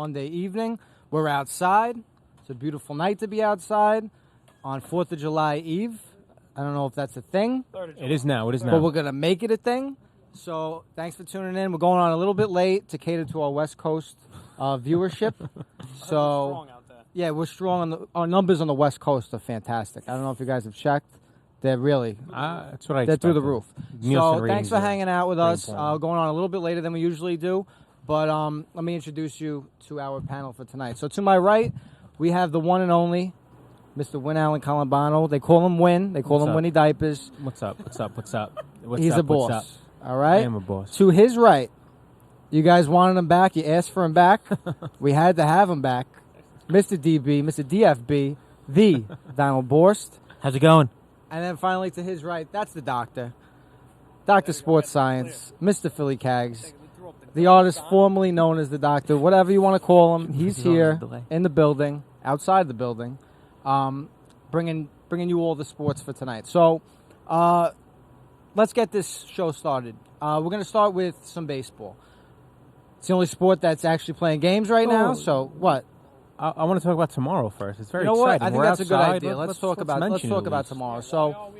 Monday evening. We're outside. It's a beautiful night to be outside on 4th of July Eve. I don't know if that's a thing. It is now. But we're going to make it a thing. So thanks for tuning in. We're going on a little bit late to cater to our West Coast viewership. So, yeah, we're strong. Our numbers on the West Coast are fantastic. I don't know if you guys have checked. They're really, that's what I they're expected. through the roof. Nielsen So thanks for hanging out with us. important. Going on a little bit later than we usually do. But let me introduce you to our panel for tonight. So to my right, we have the one and only Mr. Win Allen Columbano. They call him Win. They call him Winnie Diapers. What's up? He's a boss. What's up? All right? I am a boss. To his right, you guys wanted him back. You asked for him back. We had to have him back. Mr. DB, Mr. DFB, the Donald Borst. How's it going? And then finally to his right, that's the doctor. Dr. Sports Science, Mr. Philly Cags, the artist formerly known as the doctor, whatever you want to call him. He's here in the building, outside the building, bringing you all the sports for tonight. So let's get this show started. We're going to start with some baseball. It's the only sport that's actually playing games right now. So what? I want to talk about tomorrow first. It's very you know exciting. What? I think We're that's outside. a good idea. Let's talk about tomorrow. So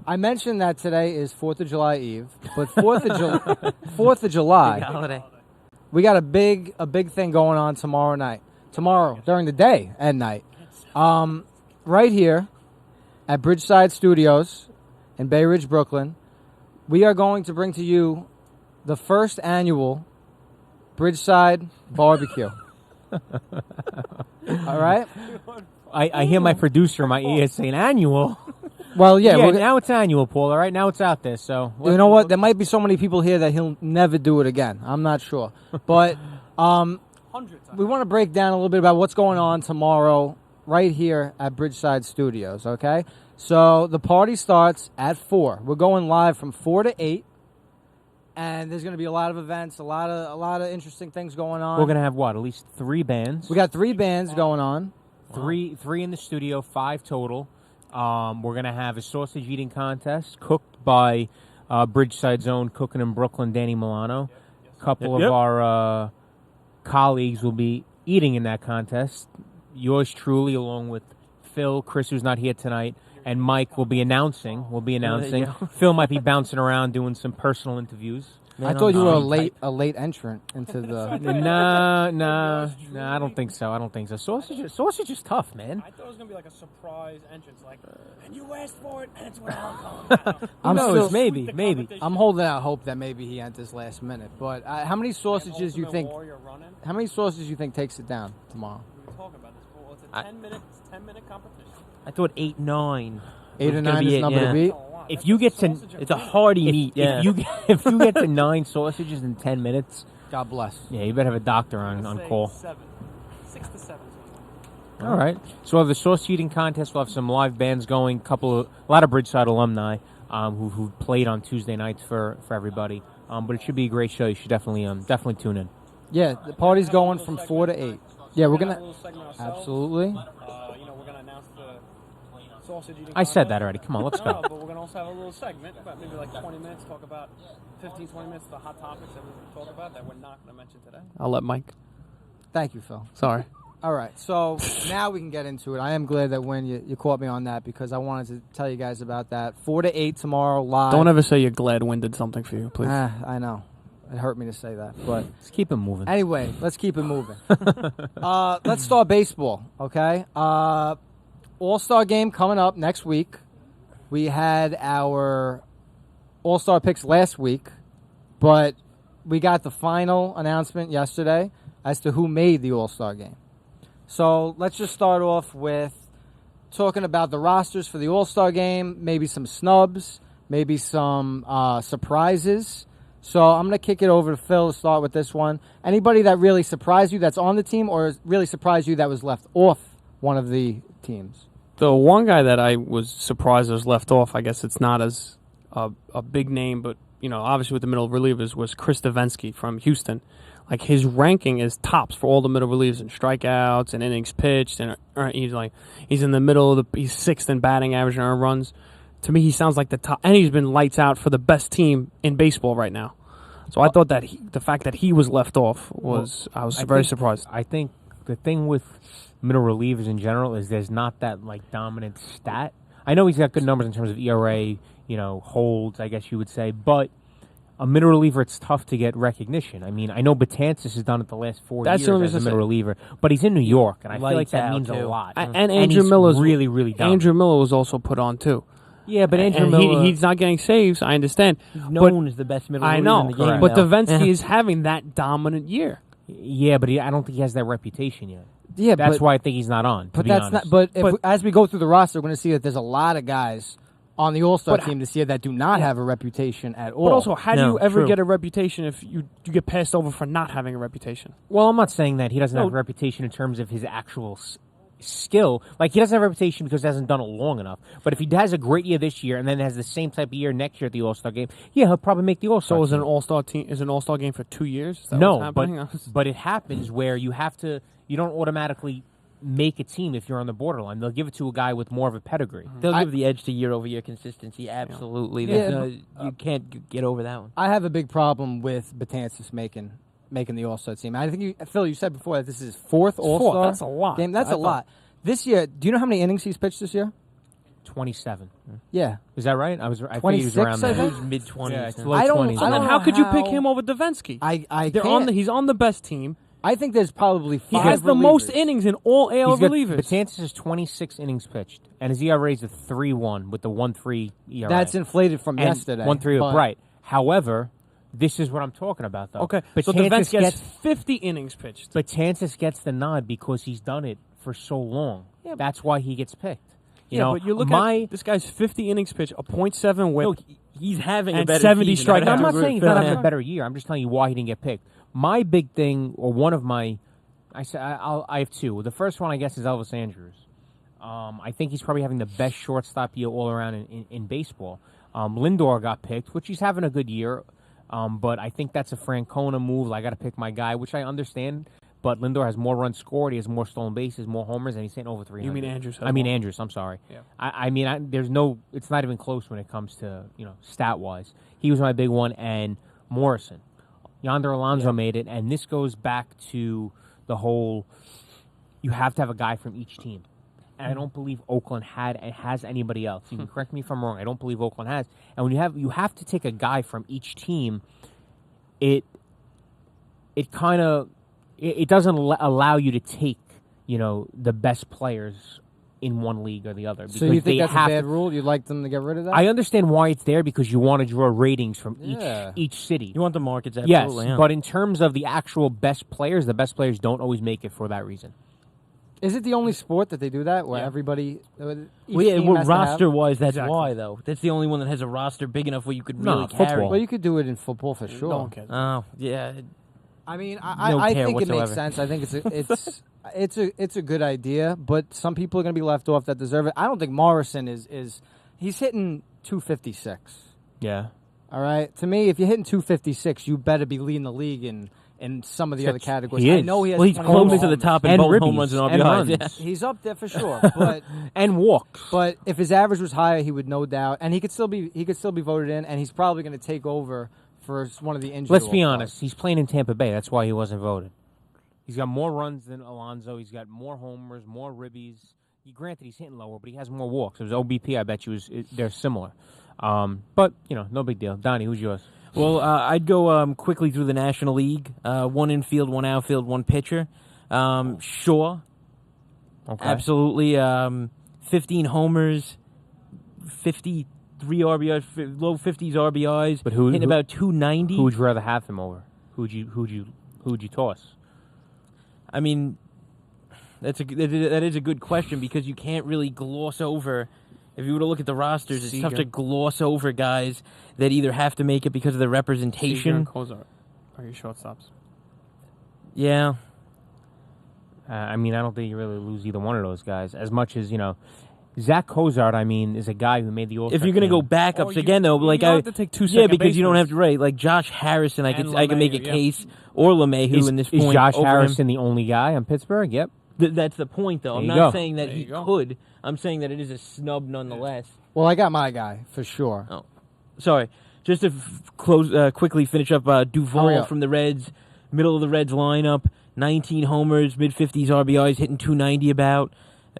I mentioned that today is 4th of July Eve, but 4th of July, holiday. We got a big thing going on tomorrow night. Tomorrow during the day and night, right here at Bridgeside Studios in Bay Ridge, Brooklyn, we are going to bring to you the first annual Bridgeside barbecue. All right. I hear my producer in my ear saying annual. Well, yeah. Now it's annual, Paul. All right, now it's out there. So you know what? There might be so many people here that he'll never do it again. I'm not sure, but we want to break down a little bit about what's going on tomorrow right here at Bridgeside Studios. Okay, so the party starts at 4. We're going live from 4 to 8. And there's going to be a lot of events, a lot of interesting things going on. We're going to have what? At least 3 bands. We got 3 bands going on. Three in the studio, 5 total. We're going to have a sausage eating contest cooked by Bridgeside's own Cooking in Brooklyn, Danny Milano. A couple of our colleagues will be eating in that contest. Yours truly, along with Phil, Chris, who's not here tonight, and Mike will be announcing. Phil might be bouncing around doing some personal interviews. I thought you were a late entrant into the. No, I don't think so. Sausage is tough, man. I thought it was gonna be like a surprise entrance, like, and you asked for it, and it's welcome. Who knows? Maybe. I'm holding out hope that maybe he enters last minute. But how many sausages you think? How many sausages you think takes it down tomorrow? We were talking about this. Well, it's a 10-minute competition. I thought 8, 9. 8 or 9 is the number to beat. If you get to, it's a hearty meat. Yeah. If you get to 9 sausages in 10 minutes, God bless. Yeah, you better have a doctor on call. 6 to 7. All right. So we'll have a sauce eating contest. We'll have some live bands going. A lot of Bridgeside alumni who played on Tuesday nights for everybody. But it should be a great show. You should definitely tune in. Yeah, the party's going from 4 to 8. Yeah, we're gonna absolutely. We're gonna announce the sausage eating. I said that already. Come on, let's go. But we're gonna also have a little segment, about maybe like 20 minutes, talk about 15, 20 minutes, the hot topics that we're gonna talk about that we're not gonna mention today. I'll let Mike. Thank you, Phil. Sorry. All right, so now we can get into it. I am glad that when you caught me on that because I wanted to tell you guys about that. 4 to 8 tomorrow live. Don't ever say you're glad Win did something for you, please. I know. It hurt me to say that, but let's keep it moving. Anyway, let's keep it moving. Let's start baseball, okay? All-Star game coming up next week. We had our All-Star picks last week, but we got the final announcement yesterday as to who made the All-Star game. So let's just start off with talking about the rosters for the All-Star game, maybe some snubs, maybe some surprises. So I'm going to kick it over to Phil to start with this one. Anybody that really surprised you that's on the team or really surprised you that was left off one of the teams? The one guy that I was surprised was left off, I guess it's not as a big name, but, obviously with the middle relievers was Chris Davinsky from Houston. Like, his ranking is tops for all the middle relievers in strikeouts and innings pitched, and he's in the middle of he's 6th in batting average and earned runs. To me, he sounds like the top, and he's been lights out for the best team in baseball right now. So I thought that the fact that he was left off was I was very surprised. I think the thing with middle relievers in general is there's not that like dominant stat. I know he's got good numbers in terms of ERA, holds, I guess you would say, but a middle reliever, it's tough to get recognition. I mean, I know Betances has done it the last 4 years as a middle reliever, but he's in New York, and I feel like that means a lot. And Andrew Miller's really, really dominant. Andrew Miller was also put on too. Yeah, but Andrew Miller, he's not getting saves. I understand. He's known as the best middle reliever in the game. But Davinsky is having that dominant year. Yeah, but I don't think he has that reputation yet. Yeah, that's why I think he's not on. But that's honest. not. But as we go through the roster, we're going to see that there's a lot of guys on the All-Star team this year that do not have a reputation at all. But also, how do you ever get a reputation if you get passed over for not having a reputation? Well, I'm not saying that he doesn't have a reputation in terms of his actual skill. Like, he doesn't have a reputation because he hasn't done it long enough. But if he has a great year this year and then has the same type of year next year at the All-Star game, he'll probably make the All-Star So is an All-Star team an All-Star game for 2 years? Is that no, what's happening? but it happens where you don't automatically make a team if you're on the borderline. They'll give it to a guy with more of a pedigree. They'll give the edge to year-over-year consistency. Absolutely. You can't get over that one. I have a big problem with Betances making the All-Star team. I think Phil, you said before that this is his fourth All-Star That's a lot. game. That's a lot. This year, do you know how many innings he's pitched this year? 27. Yeah. Is that right? I figured he was 26, around I there. think? He was mid-20s. Yeah, it's yeah. low 20s. So then how could you pick him over Davinsky? He's on the best team. I think there's probably 5 He has the relievers. most innings in all AL relievers. Betances has 26 innings pitched, and his ERA is a 3.1 with the 1.3 ERA. That's inflated from and yesterday. 1.3, right. However, this is what I'm talking about, though. Okay, so Betances Davinsky has 50 innings pitched. Betances gets the nod because he's done it for so long. Yeah, that's why he gets picked. You know, but you look at this guy's 50 innings pitched, a .7 whip. No, he's having a and better 70 season. strikeouts. I'm not saying he's not having Yeah. a better year. I'm just telling you why he didn't get picked. My big thing, or one of my, I have two. The first one, I guess, is Elvis Andrews. I think he's probably having the best shortstop year all around in baseball. Lindor got picked, which he's having a good year, but I think that's a Francona move. I got to pick my guy, which I understand. But Lindor has more runs scored, he has more stolen bases, more homers, and he's hitting over 300. You mean Andrews? Andrews. I'm sorry. Yeah. There's no. It's not even close when it comes to stat wise. He was my big one, and Morrison, Yonder Alonso made it, and this goes back to the whole. You have to have a guy from each team, and I don't believe Oakland has anybody else. You can correct me if I'm wrong. I don't believe Oakland has, and when you have to take a guy from each team, it kind of. It doesn't allow you to take, the best players in one league or the other. So you think that's a bad rule? You'd like them to get rid of that? I understand why it's there because you want to draw ratings from each city. You want the markets, absolutely. Yes, but in terms of the actual best players, the best players don't always make it for that reason. Is it the only sport that they do that, where everybody... roster-wise, that's why, though. That's the only one that has a roster big enough where you could really carry. Football. Well, you could do it in football for sure. No one cares. Oh, yeah. I mean, I think it makes sense. I think it's a good idea, but some people are going to be left off that deserve it. I don't think Morrison is he's hitting 256. Yeah. All right. To me, if you're hitting 256, you better be leading the league in some of the other categories. He is. I know he has. Well, he's 21 close to the homers. top in And both ribbies. home runs and And RBIs. runs. Yeah. He's up there for sure, but And walks. but if his average was higher, he would no doubt, and he could still be voted in, and he's probably going to take over for one of the injuries. Let's be honest. He's playing in Tampa Bay. That's why he wasn't voted. He's got more runs than Alonso. He's got more homers, more ribbies. Granted, he's hitting lower, but he has more walks. His OBP, I bet you, they're similar. But, no big deal. Donnie, who's yours? Well, I'd go quickly through the National League. One infield, one outfield, one pitcher. Shaw. Okay. Absolutely. 15 homers, 53 RBIs, low 50s RBIs. But hitting about 290. Who would you rather have him over? Who'd you toss? I mean, that is a good question because you can't really gloss over. If you were to look at the rosters, it's tough to gloss over guys that either have to make it because of their representation. Seager and Cozart are your shortstops. Yeah. I don't think you really lose either one of those guys. As much as, Zach Cozart, is a guy who made the All-Star If you're going to go backups again, though, you have to take two yeah, because you don't basemen. have to write like Josh Harrison. I can make a LeMahieu, case or LeMahieu in this point. Is Josh over Harrison him. the only guy on Pittsburgh? Yep. That's the point, though. There I'm you not go. saying that There he you go. could. I'm saying that it is a snub nonetheless. Well, I got my guy for sure. Oh, sorry. Just to quickly finish up, Duvall from the Reds, middle of the Reds lineup, 19 homers, mid-50s RBIs, hitting 290 about.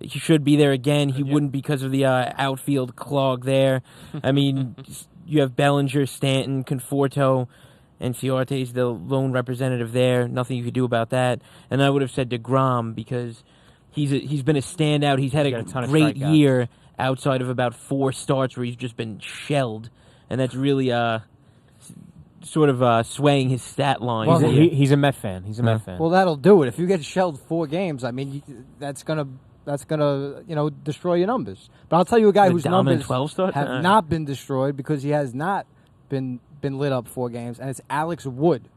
He should be there again. He wouldn't because of the outfield clog there. I mean, you have Bellinger, Stanton, Conforto, and Ciarte's the lone representative there. Nothing you could do about that. And I would have said DeGrom because he's been a standout. He's had a great year outside of about 4 starts where he's just been shelled. And that's really sort of swaying his stat line. Well, he's a Met fan. He's a Met fan. Well, that'll do it. If you get shelled 4 games, I mean, that's gonna destroy your numbers. But I'll tell you a guy whose numbers have not been destroyed because he has not been lit up 4 games, and it's Alex Wood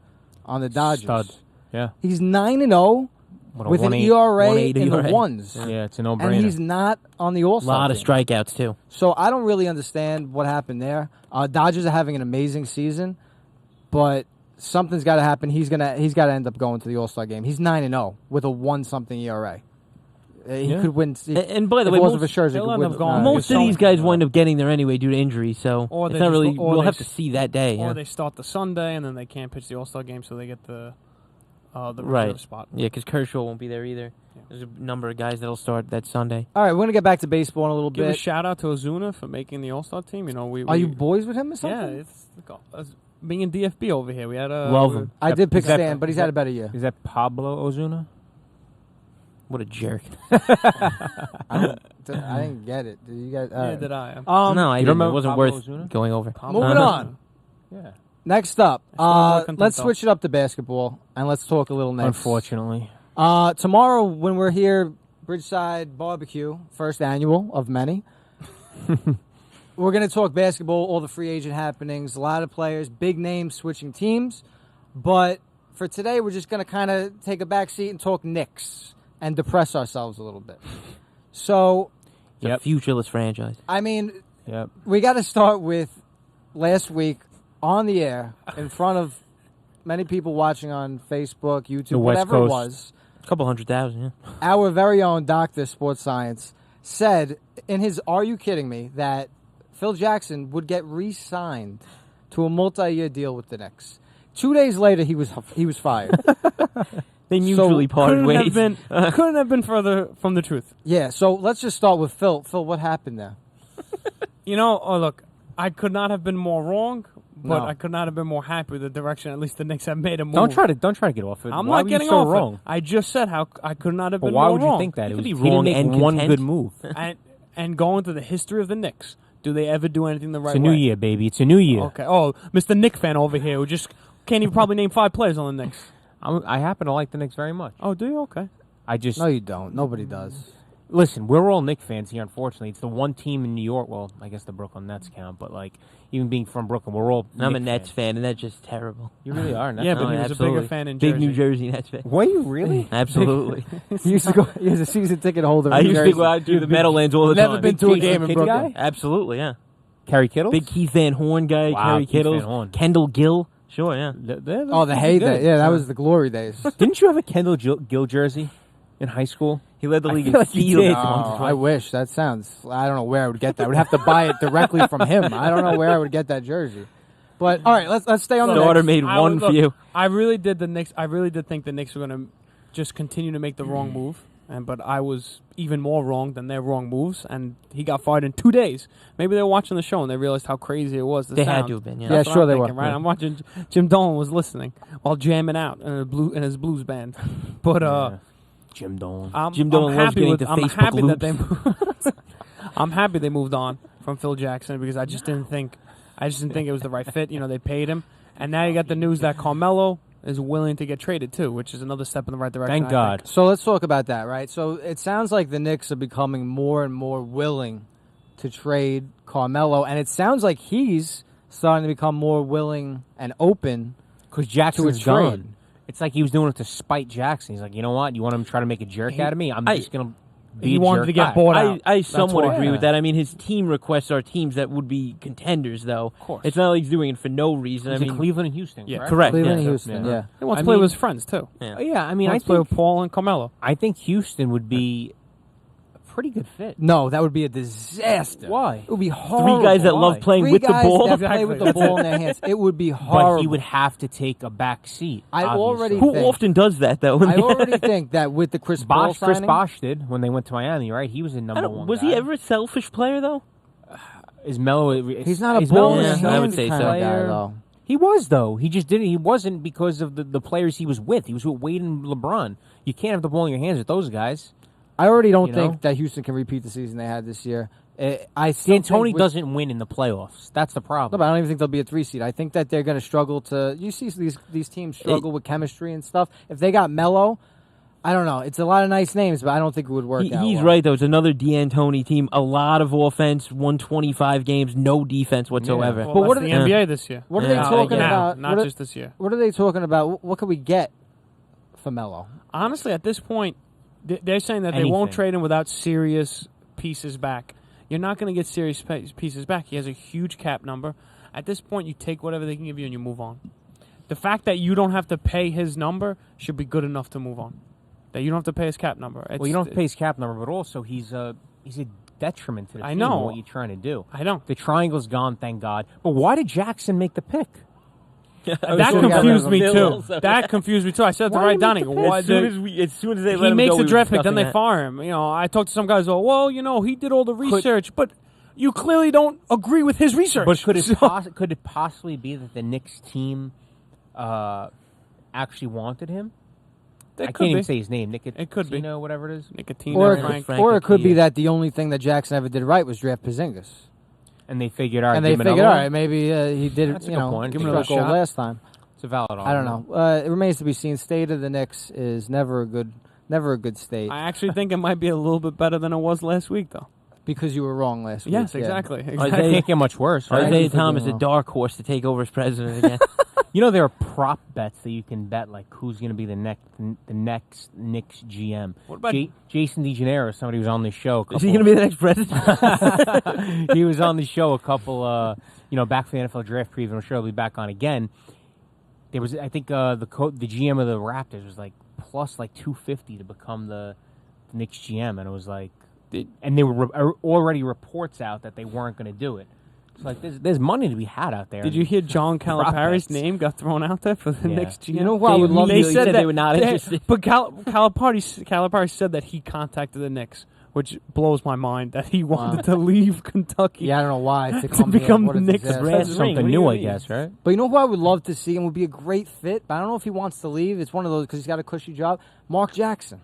on the Dodgers. Stud. Yeah. He's 9-0 with an ERA in the ones. Yeah, it's a no-brainer. And he's not on the All-Star A lot of team. strikeouts, too. So I don't really understand what happened there. Dodgers are having an amazing season, but something's got to happen. He's got to end up going to the All-Star game. He's 9-0 with a 1-something ERA. He could win. And by the way, most of these guys wind up getting there anyway due to injury, so it's not really. We'll have to see that day. Or they start the Sunday and then they can't pitch the All-Star game, so they get the reserve spot. Yeah, because Kershaw won't be there either. Yeah. There's a number of guys that'll start that Sunday. All right, we're gonna get back to baseball in a little Give bit. a shout out to Ozuna for making the All-Star team. You know, are you boys with him or something? Yeah, it's being in DFB over here. We had love him. I did pick Stan, but he's had a better year. Is that Pablo Ozuna? What a jerk! I didn't get it. Did you guys? Yeah, did I? No, I didn't. It wasn't Pablo worth Ozuna? going over. Moving on. Yeah. Next up, let's switch it up to basketball and let's talk a little Knicks. Unfortunately. Tomorrow when we're here, Bridgeside Barbecue, first annual of many. We're going to talk basketball, all the free agent happenings, a lot of players, big names switching teams. But for today, we're just going to kind of take a back seat and talk Knicks and depress ourselves a little bit. So, a futureless franchise. I mean, we got to start with last week on the air in front of many people watching on Facebook, YouTube, whatever it was. A couple 100,000, yeah. Our very own Dr. Sports Science said in his Are You Kidding Me that Phil Jackson would get re-signed to a multi-year deal with the Knicks. 2 days later, he was fired. They mutually parted ways. Couldn't have been further from the truth. Yeah, so let's just start with Phil. Phil, what happened there? Look, I could not have been more wrong, but I could not have been more happy with the direction at least the Knicks have made a move. Don't try to get off it. I'm Why not getting so off wrong? it. I just said how I could not have been why more would wrong. you think that? He He didn't didn't make make one content. good move. and going to the history of the Knicks, do they ever do anything the right way? It's a new year, baby. It's a new year. Okay. Oh, Mr. Knick fan over here who just can't even probably name 5 players on the Knicks. I happen to like the Knicks very much. Oh, do you? Okay. No, you don't. Nobody does. Listen, we're all Knicks fans here, unfortunately. It's the one team in New York. Well, I guess the Brooklyn Nets count, but, even being from Brooklyn, we're all I'm a Knicks Nets fans. fan, and that's just terrible. You really are. Yeah, but he was absolutely. a bigger fan in Jersey. Big New Jersey Nets fan. Were you really? Absolutely. He used to go. He was a season ticket holder. I in used to Jersey. go out to the Meadowlands all the time. Never been to a game in Kitty Brooklyn. guy? Absolutely, yeah. Kerry Kittle? Big Keith Van Horn guy, Wow, Kerry Keith Van Kittles, Horn. Kendall Gill. Sure, yeah. Oh, the heyday. Yeah, that was the glory days. Didn't you have a Kendall Gill jersey in high school? He led the league in feel like he steals. did. I wish. That sounds. I don't know where I would get that. I would have to buy it directly from him. I don't know where I would get that jersey. But all right, let's stay on the Daughter Knicks. made one for you. I really did think the Knicks were going to just continue to make the wrong move. But I was even more wrong than their wrong moves, and he got fired in 2 days. Maybe they were watching the show and they realized how crazy it was. They had to have been, yeah. Yeah, sure they were. Right? Yeah. I'm watching. Jim Dolan was listening while jamming out in his blues band. But Jim Dolan. Jim Dolan loves getting to Facebook loops. I'm happy they moved on from Phil Jackson because I just didn't think it was the right fit. They paid him, and now you got the news that Carmelo is willing to get traded too, which is another step in the right direction. Thank God. So let's talk about that, right? So it sounds like the Knicks are becoming more and more willing to trade Carmelo, and it sounds like he's starting to become more willing and open Because Jackson's trade. gone. It's like he was doing it to spite Jackson. He's like, you know what? You want him to try to make a jerk out of me? I'm just going to be He a wanted jerk to get back. bought out. I somewhat why. agree with that. I mean, his team requests are teams that would be contenders, though. Of course. It's not like he's doing it for no reason. He's in Cleveland and Houston, Yeah, correct? correct. Cleveland and yeah. Houston. Yeah. He wants I to play mean- with his friends too. Yeah. Yeah, I He mean, wants to play with Paul and Carmelo. I think Houston would be, pretty good fit. No, that would be a disaster. Why? It would be horrible. Three guys that Why? love playing Three with the guys ball. that play with the ball in their hands. It would be horrible. But he would have to take a back seat. I obviously. already Who think- often does that, though? I already think that with the Chris Paul Chris signing, Bosh did when they went to Miami, right? He was a number one. Was guy. he ever a selfish player, though? Is Melo? he's not a is ball Melo in Yeah, his I would hands say kind so. of guy, though. He was though. He just didn't. He wasn't because of the players he was with. He was with Wade and LeBron. You can't have the ball in your hands with those guys. I already don't You think know? that Houston can repeat the season they had this year. I still D'Antoni think doesn't win in the playoffs. That's the No, problem. but I don't even think they'll be a 3 seed. I think that they're going to struggle to. You see these teams struggle with chemistry and stuff. If they got Melo, I don't know. It's a lot of nice names, but I don't think it would work out. He's well. right, though. It's another D'Antoni team. A lot of offense, 125 games, no defense whatsoever. Well, But what that's are the they- NBA this year. What are they Yeah, talking yeah. about? Not what, just this year. what are they talking about? What can we get for Melo? Honestly, at this point, they're saying that they won't Anything. trade him without serious pieces back. You're not going to get serious pieces back. He has a huge cap number. At this point, you take whatever they can give you and you move on. The fact that you don't have to pay his number should be good enough to move on. That you don't have to pay his cap number. Well, you don't have to pay his cap number, but also he's a detriment to the I team. know. And what you're trying to do. I don't. The triangle's gone, thank God. But why did Jackson make the pick? That sure we confused got me Bill too. also. That confused me too. I said to Why write did down he it. make the Why As soon as they let he him makes go, the we draft were pick, then they discussing fire him. You know, I talked to some guys. Oh, well, you know, he did all the research, but you clearly don't agree with his research. But could it So- could it possibly be that the Knicks team actually wanted him? It I could can't even be. say his name. It could be. Whatever it is. Nicotine Or, Frank. or it could be Frank, that the only thing that Jackson ever did right was draft Porzingis. And they figured, all right, And they give him figured, another all one. right, maybe he did That's a you good know, point. give Give him him a a goal shot. last time. It's a valid argument. I don't know. It remains to be seen. State of the Knicks is never a good state. I actually think it might be a little bit better than it was last week, though. Because you were wrong last week. Yes, yeah. exactly. It Exactly. can't get much worse, right? Isaiah think Thomas, you're a wrong. dark horse to take over as president again. You know, there are prop bets that you can bet, like who's going to be the next Knicks GM. What about Jason DeGennaro? Somebody was on the show. Is he going to be the next president? He was on the show a couple, back for the NFL draft preview. I'm sure he'll be back on again. There was, I think, the GM of the Raptors was like plus like 250 to become the Knicks GM, and it was like, and there were already reports out that they weren't going to do it. It's like there's money to be had out there. Did you hear John Calipari's bets. name got thrown out there for the Yeah. next GM? You know who I would love They to said that they were not interested. But Calipari said that he contacted the Knicks, which blows my mind that he wanted to leave Kentucky. Yeah, I don't know why. To, To come here, become what a the Knicks disaster. president. something What do new, you I mean? guess, right? But you know who I would love to see and would be a great fit, but I don't know if he wants to leave. It's one of those because he's got a cushy job. Mark Jackson.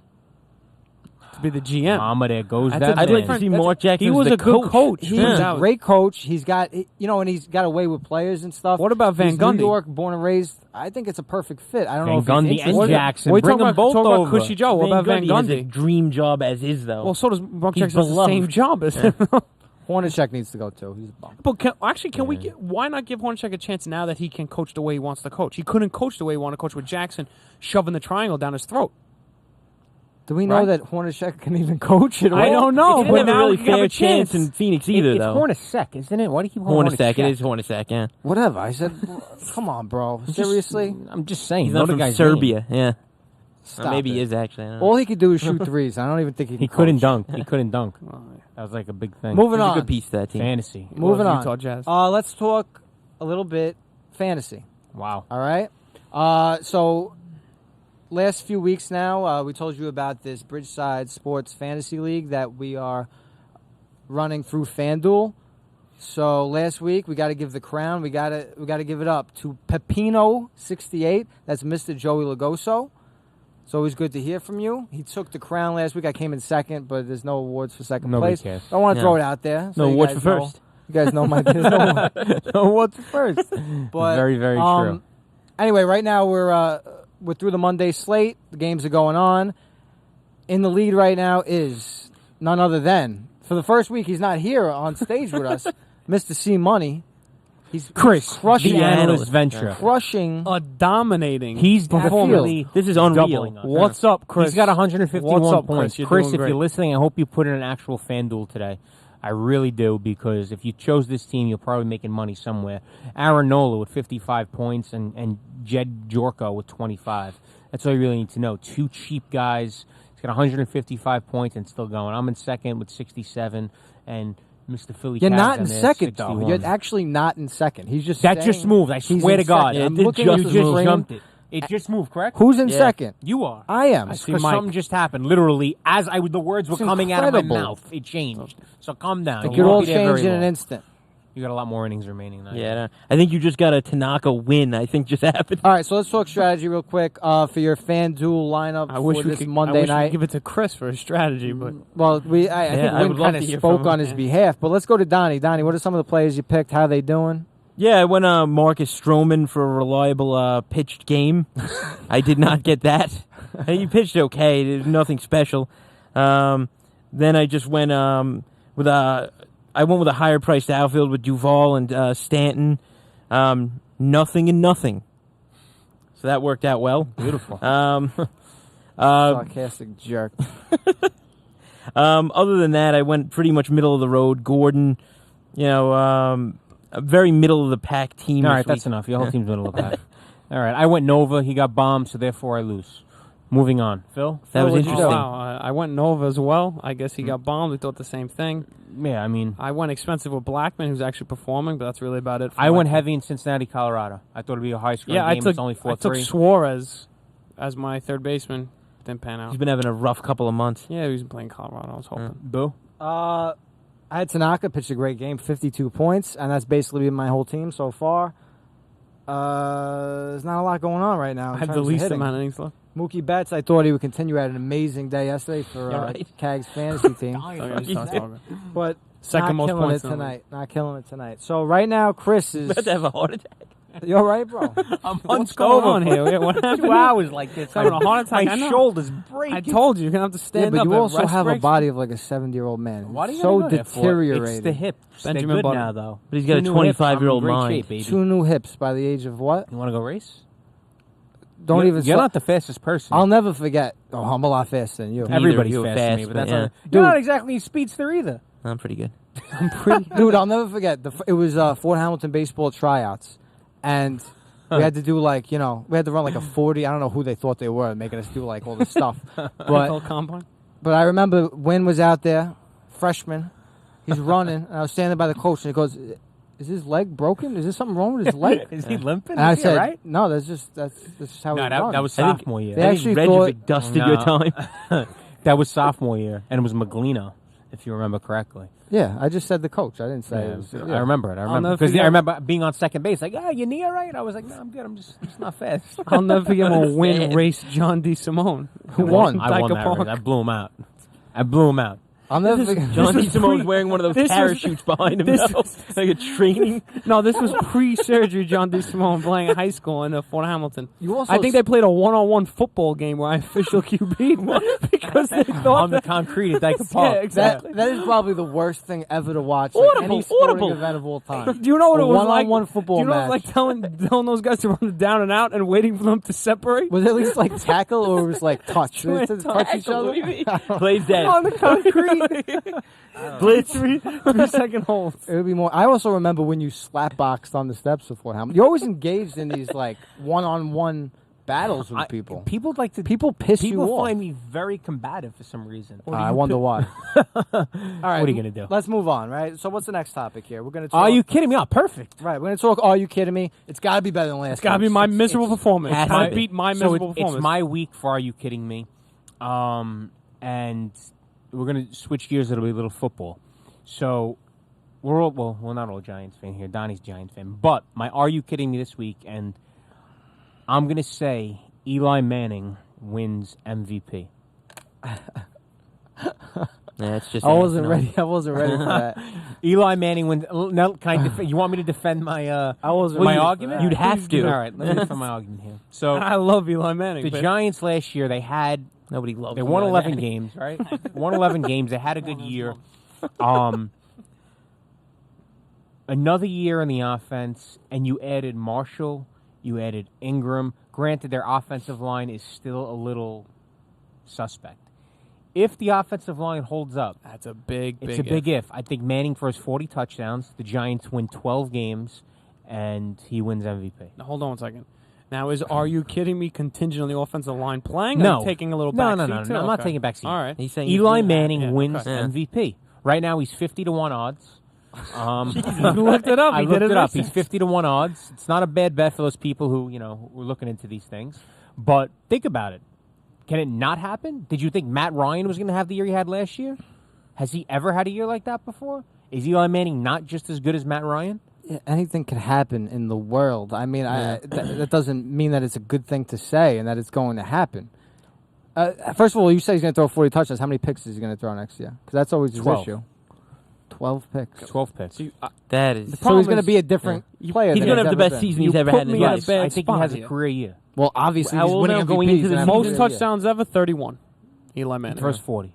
To be the GM. Mama, there goes That's that a I'd like man. to see That's- Mark Jackson. he was as a the good coach. He's Turns a out. great coach. He's got, and he's got away with players and stuff. What about Van He's Gundy? New York, born and raised. I think it's a perfect fit. I don't know Van if he's Gundy and interested. Jackson. We Bring talk them about, both talk over. about Cushy Joe. What about Van Has a Gundy? dream job as is, though. Well, so does Mark He's Jackson. Has the beloved. same job as him. Hornacek needs to go too. He's a bum. But can we get? Why not give Hornacek a chance now that he can coach the way he wants to coach? He couldn't coach the way he wanted to coach with Jackson shoving the triangle down his throat. Do we know Right. that Hornacek can even coach at all? I don't know, He but didn't have a now really he have fair a chance. in Phoenix either, It's though. Hornacek, isn't it? Why do you keep calling Hornacek. It Hornacek? is Hornacek, yeah. Whatever. I said, come on, bro. Seriously? I'm just saying. He's know not the from guy's Serbia, yeah. Stop Or maybe it. he is, actually. I don't know. All he could do is shoot threes. I don't even think he can He couldn't coach. dunk. He couldn't dunk. That was like a big thing. Moving He's a on. good piece to that team. Fantasy. Moving Well, on. Utah Jazz. Let's talk a little bit fantasy. Wow. All right. So last few weeks now, we told you about this Bridgeside Sports Fantasy League that we are running through FanDuel. So last week we got to give the crown. We got to give it up to Pepino68. That's Mr. Joey Lagoso. It's always good to hear from you. He took the crown last week. I came in second, but there's no awards for second Nobody place. cares. I want to No. throw it out there. No you awards guys for know- first. You guys know my no awards for first. But Very, very true. Anyway, right now we're through the Monday slate. The games are going on. In the lead right now is none other than, for the first week he's not here on stage with us, Mr. C Money. He's Chris, crushing the analyst. analyst venture. crushing. Dominating. He's Performance. definitely This is unreal. doubling us. What's up, Chris? He's got 151 What's up, points. Chris? Chris, You're doing if great. you're listening, I hope you put in an actual FanDuel today. I really do, because if you chose this team, you're probably making money somewhere. Aaron Nola with 55 points and Jed Jorko with 25. That's all you really need to know. Two cheap guys He's got 155 points and still going. I'm in second with 67, and Mr. Philly. You're Cavs not in there at second, 61. though. You're actually not in second. He's just That just saying moved. I he's swear in to God. second. I'm It looking just at You the just screen. jumped it. It just moved, correct? Who's in Yeah. second? You are. I am. see Because Mike. something just happened. Literally, as the words were It's coming out of my incredible. mouth, it changed. So calm down. It You could won't all be there change very in an long. instant. You got a lot more innings remaining now. Yeah, no, I think you just got a Tanaka win. I think just happened. All right, so let's talk strategy real quick for your FanDuel lineup I wish for we this could Monday I wish we night. could give it to Chris for his strategy, but Well, I think I Wynn would love kind of to hear spoke from him. on his behalf, but let's go to Donnie. Donnie, what are some of the players you picked? How they doing? Yeah, I went Marcus Stroman for a reliable pitched game. I did not get that. He pitched okay. There's nothing special. Then I just went with I went with a higher priced outfield with Duvall and Stanton. Nothing and nothing. So that worked out well. Beautiful. Sarcastic jerk. Other than that, I went pretty much middle of the road. Gordon, a very middle of the pack team. All this right, that's week. enough. Your whole team's middle of the pack. All right, I went Nova. He got bombed, so therefore I lose. Moving on. Phil? That was what'd you interesting. do? wow, I went Nova as well. I guess he got bombed. We thought the same thing. Yeah, I mean, I went expensive with Blackman, who's actually performing, but that's really about it. For I my went team. heavy in Cincinnati, Colorado. I thought it'd be a high scoring Yeah, game. It's only I took 4-3. Suarez as my third baseman. Didn't pan out. He's been having a rough couple of months. Yeah, he was playing Colorado. I was hoping. Boo. I had Tanaka pitch a great game, 52 points, and that's basically been my whole team so far. There's not a lot going on right now. I have the least amount of innings left. Mookie Betts, I thought he would continue at an amazing day yesterday for right. Cag's fantasy team. But Second not most killing points it in the tonight. Not killing it tonight. So right now, Chris is. About to have a heart attack. You all right, bro? What's going on here? Yeah, what happened? 2 hours like this. Having a heart attack. My I know. shoulders break. I told you, you're going to have to Yeah, stand but up. you and also rest have a breaks. body of like a 70-year-old man. Why do you so gotta go there for? deteriorated? It's the hips. Benjamin They're good Button. now, though. But he's got a 25-year-old mind. Shape, baby. 2 new hips by the age of what? You want to go race? Don't You're- even. You're start- not the fastest person. I'll never forget. Oh, I'm a lot faster than you. Everybody's you were faster than me, fast, but but that's yeah. not. Dude. You're not exactly a speedster either. I'm pretty good. Dude, I'll never forget. It was Fort Hamilton baseball tryouts, and we had to do we had to run like a 40. I don't know who they thought they were, making us do like all this stuff. NFL combine. But I remember Wynn was out there, freshman. He's running, and I was standing by the coach, and he goes, "Is his leg broken? Is there something wrong with his leg?" Is he limping? And I Is he said, right? "No, that's just how No, it that runs." was I think- sophomore year. They I actually think thought- Regivic dusted your time. That was sophomore year, and it was Maglino, if you remember correctly. Yeah, I just said the coach. I didn't say it was. I remember it. I remember never because forget- I remember being on second base, like, your knee all right? I was like, no, I'm good. I'm just not fast. I'll never forget when Wynn raced John Simone. Who won? I won Dyker that Park. race. I blew him out. I blew him out. I'll never forget. John was D. Simone's pre- wearing one of this those was- parachutes behind him, this though. like a training. No, this was pre-surgery John D. Simone playing in high school in Fort Hamilton. You also I think they played a one-on-one football game where I official QB'd because they thought On the that, concrete at Dyker Park. yeah, exactly. That is probably the worst thing ever to watch. Audible, Any sporting audible. event of all time. Do you know what A it was like? one-on-one football Do you know match. what it was like telling those guys to run it down and out and waiting for them to separate Was it at least like tackle or it was like touch? Did it touch each What do you other? mean? Plays dead. on the concrete? Blitz. 3-second holds. It would be more. I also remember when you slap boxed on the steps of Fort Hamilton. You're always engaged in these like one-on-one battles with people. People like to. People piss you People off. find me very combative for some reason. I wonder why. All right, What are you gonna do? Let's move on. Right. So what's the next topic here? We're gonna. Talk, Are you kidding me? Oh, perfect. Right. We're gonna talk. Are you kidding me? It's got to be better than last. It's got to be week's. my miserable performance. has Can to I be. beat my So miserable it's performance? my week for Are You Kidding Me? And we're going to switch gears. It'll be a little football. So we're all, well, we're not all Giants fan here. Donnie's Giants fan. But my Are You Kidding Me this week, and I'm going to say Eli Manning wins MVP. That's just. I wasn't no. ready. I wasn't ready for that. Eli Manning wins. No, can I you want me to defend my I wasn't. my ready for argument? that. You'd have to. All right, let me defend my argument here. So I love Eli Manning. the but Giants last year, they Nobody loves. They won Eli 11 Manning. games, right? Won 11 games. They had a good year. Another year in the offense, and you added Marshall, you added Ingram. Granted, their offensive line is still a little suspect. If the offensive line holds up, that's a big, it's a big if. I think Manning throws 40 touchdowns. The Giants win 12 games, and he wins MVP. Now, hold on 1 second. Now, are you kidding me? Contingent on the offensive line playing? No. Or taking a little No, back no, seat no, too? no. I'm not Okay. taking a back seat. All right. He's saying Eli he's Manning yeah, wins okay. MVP. Right now, he's 50 to 1 odds. You looked it up. I He looked did it up. research. He's 50 to 1 odds. It's not a bad bet for those people who, were looking into these things. But think about it. Can it not happen? Did you think Matt Ryan was going to have the year he had last year? Has he ever had a year like that before? Is Eli Manning not just as good as Matt Ryan? Yeah, anything can happen in the world. I mean, that doesn't mean that it's a good thing to say and that it's going to happen. First of all, you say he's going to throw 40 touchdowns. How many picks is he going to throw next year? Because that's always his 12. issue. 12 picks. 12 picks. That is. So he's going to be a different player. He's than going to have the ever best been. season he's ever put had in his me in a life. bad I think he spot has a here. career year. Well, obviously, How he's old winning now MVPs. going into the and season? everything. Most touchdowns ever, 31. Eli Manning. First 40.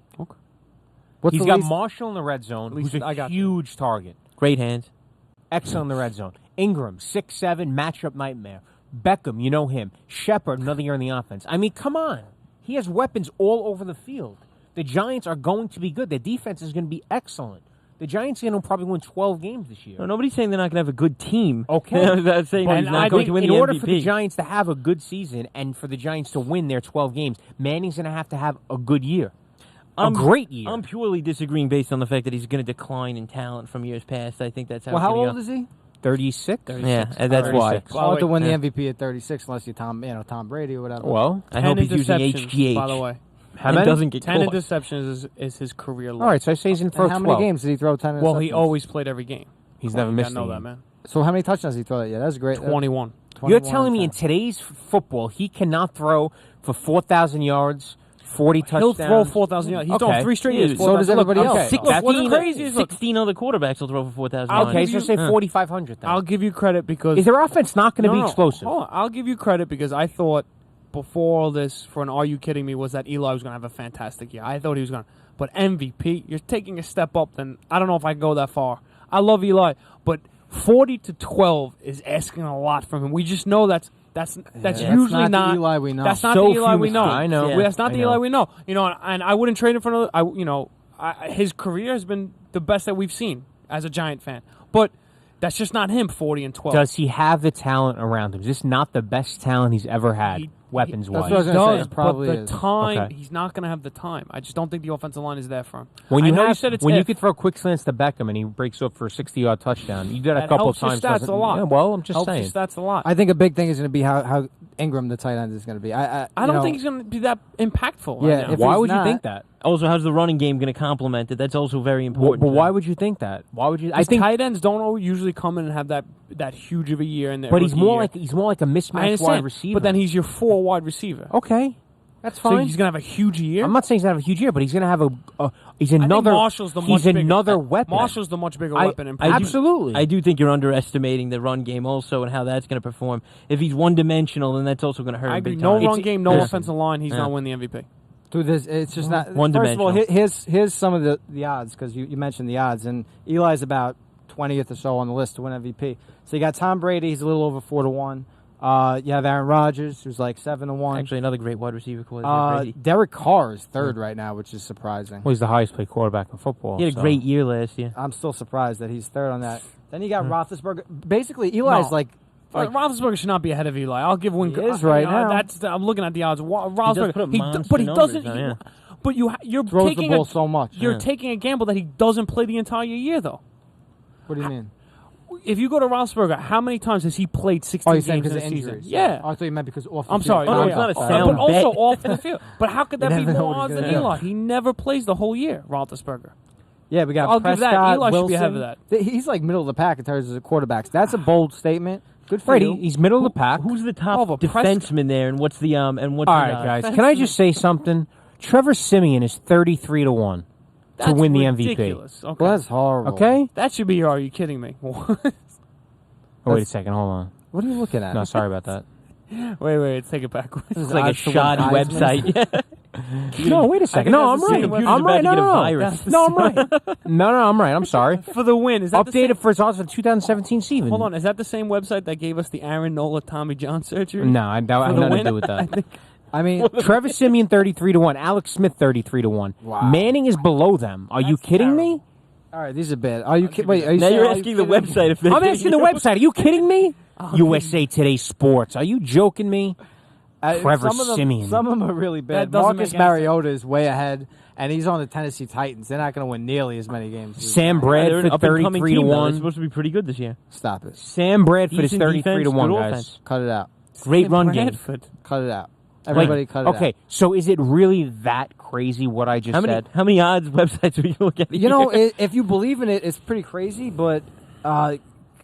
What's He's the got least? Marshall in the red zone, least who's I a got huge target. Great hands. Excellent in the red zone. Ingram, 6'7", matchup nightmare. Beckham, you know him. Shepard, another year in the offense. I mean, come on. He has weapons all over the field. The Giants are going to be good. Their defense is going to be excellent. The Giants are going to probably win 12 games this year. No, nobody's saying they're not going to have a good team. Okay. I'm saying But he's I not going think to win in the order MVP. for the Giants to have a good season and for the Giants to win their 12 games, Manning's going to have a good year. A great year. I'm purely disagreeing based on the fact that he's going to decline in talent from years past. I think that's how. Well, it's how gonna old go. is he? 36? Yeah, and that's why. 36. Hard to win Yeah. the MVP at 36 unless you're Tom Brady or whatever. Well, I hope 10 he's using interceptions, HGH. by the way. how and many? doesn't get 10 caught. interceptions is his career low. All right, so I say he's in for And how 12. many games did he throw 10 interceptions? Well, he always played every game. He's Come never on, you missed gotta a know game. that, man. So how many touchdowns did he throw that year? That's great. 21. You're 21 telling me in 10. today's football, he cannot throw for 4,000 yards, 40 touchdowns? He'll throw 4,000 yards. He's Okay. thrown 3 straight years. Yeah, so does 4,000. Look, everybody okay. else. Six- Look, what's 16 crazy is, look, 16 other quarterbacks will throw for 4,000 I'll yards. Okay, give so you- say 4,500 then. I'll give you credit because... Is their offense not going to be No, explosive? Hold on. I'll give you credit because I thought before all this, for an Are You Kidding Me, was that Eli was going to have a fantastic year. I thought he was going to. But MVP, you're taking a step up, then I don't know if I can go that far. I love Eli, but 40 to 12 is asking a lot from him. We just know that's usually not not the Eli we know. That's not So the Eli few we know. mistakes. I know. Yeah. That's not I the know. Eli we know. And I wouldn't trade him for another. His career has been the best that we've seen as a Giant fan. But that's just not him. 40 and 12. Does he have the talent around him? Is this not the best talent he's ever had, He- weapons-wise? That's what I was gonna say. does, It probably but the is. time Okay. he's not going to have the time. I just don't think the offensive line is there for him. When I you know you have, said it's when you if. could throw quick slants to Beckham and he breaks up for a 60-yard touchdown, you did a That couple helps your times. stats doesn't- a lot. Yeah, well, I'm just Helps saying. your stats a lot. I think a big thing is going to be how Ingram, the tight end, is going to be. I don't think he's going to be that impactful. Yeah, right now. if Why he's would you not- think that? Also, how's the running game going to complement it? That's also very important. But to why them. would you think that? Why would you? I His think, tight ends don't usually come in and have that huge of a year in there. but he's more like a I mismatched understand, wide receiver. but then he's your 4 wide receiver. okay. That's So fine. he's going to have a huge year. I'm not saying he's going to have a huge year, but he's going to have he's I think another. Marshall's the much he's bigger, another weapon. Marshall's the much bigger I- weapon. In I do- Absolutely. I do think you're underestimating the run game also and how that's going to perform. If he's one-dimensional, then that's also going to hurt I him agree. big No time. run game, no yeah. offensive line. He's Yeah. not winning the MVP. Through this, it's just not. One First of all, dimensional. here's some of the odds because you mentioned the odds, and Eli's about 20th or so on the list to win MVP. So you got Tom Brady, he's a little over 4 to 1. You have Aaron Rodgers, who's like 7 to 1. Actually, another great wide receiver. Brady. Derek Carr is third right now, which is surprising. Well, he's the highest paid quarterback in football. He had a so. great year last year. I'm still surprised that he's third on that. Then you got Roethlisberger. Basically, Eli's No. like Roethlisberger should not be ahead of Eli. I'll give one. He is right now. I'm looking at the odds. put up Roethlisberger, monster but he numbers, doesn't. though, yeah. But you're throws taking the ball so much. You're taking a gamble that he doesn't play the entire year, though. What do you mean? If you go to Roethlisberger, how many times has he played 16 Oh, you're saying games in because a of season? injuries? Yeah. Oh, I thought you meant because off the I'm field. sorry. Oh, no, yeah. it's not a But sound also bet. off the field. But how could that You be never know more what odds he's than gonna do. Eli? He never plays the whole year, Roethlisberger. Yeah, we got I'll give Prescott, that. Eli should Wilson. be ahead of that. He's like middle of the pack in terms of quarterbacks. That's a bold statement. Good for Right, you. he's middle of the pack. Who's the Oh, top but defenseman there, and what's the and what's All the, right, guys. Can I just say something? Trevor Simeon is 33 to 1 to That's win the ridiculous. MVP. Okay. Well, that's horrible. Okay. That should be your. Are you kidding me? Oh, wait a second. Hold on. What are you looking at? No, sorry about that. wait. Take it back. This is It's like a odds to win shoddy Heisman. website. No, wait a second. No, I'm that's the right. same Computer's I'm about right. to No, get a no, virus. no. I'm right. No, I'm right. I'm sorry. For the win. Is that the same? Updated for his odds for the 2017 season. Hold on. Is that the same website that gave us the Aaron Nola Tommy John surgery? No, I had For the nothing to win? do with that. I mean, Trevor Simeon 33 to 1. Alex Smith 33 to 1. Wow. Manning is below them. Are you That's kidding me? all right, these are bad. Are you kidding? Wait, are you Now saying, you're are you asking the kidding me? website if they're I'm asking the website. Are you kidding me? USA Today Sports. Are you joking me? Trevor some of them, Siemian. Some of them are really bad. That doesn't Marcus make any Mariota is way ahead, and he's on the Tennessee Titans. They're not going to win nearly as many games. as Sam these guys. They're an Bradford up-and-coming 33 to team, though. They're 1. supposed to be pretty good this year. Stop it. Sam Bradford is Decent 33 to defense, 1, good guys. offense. Cut it out. Great run game. Bradford. Cut it out. Everybody cut it out. Okay, so is it really that crazy what I just said? How many odds websites would you look at? You know, if you believe in it, it's pretty crazy, but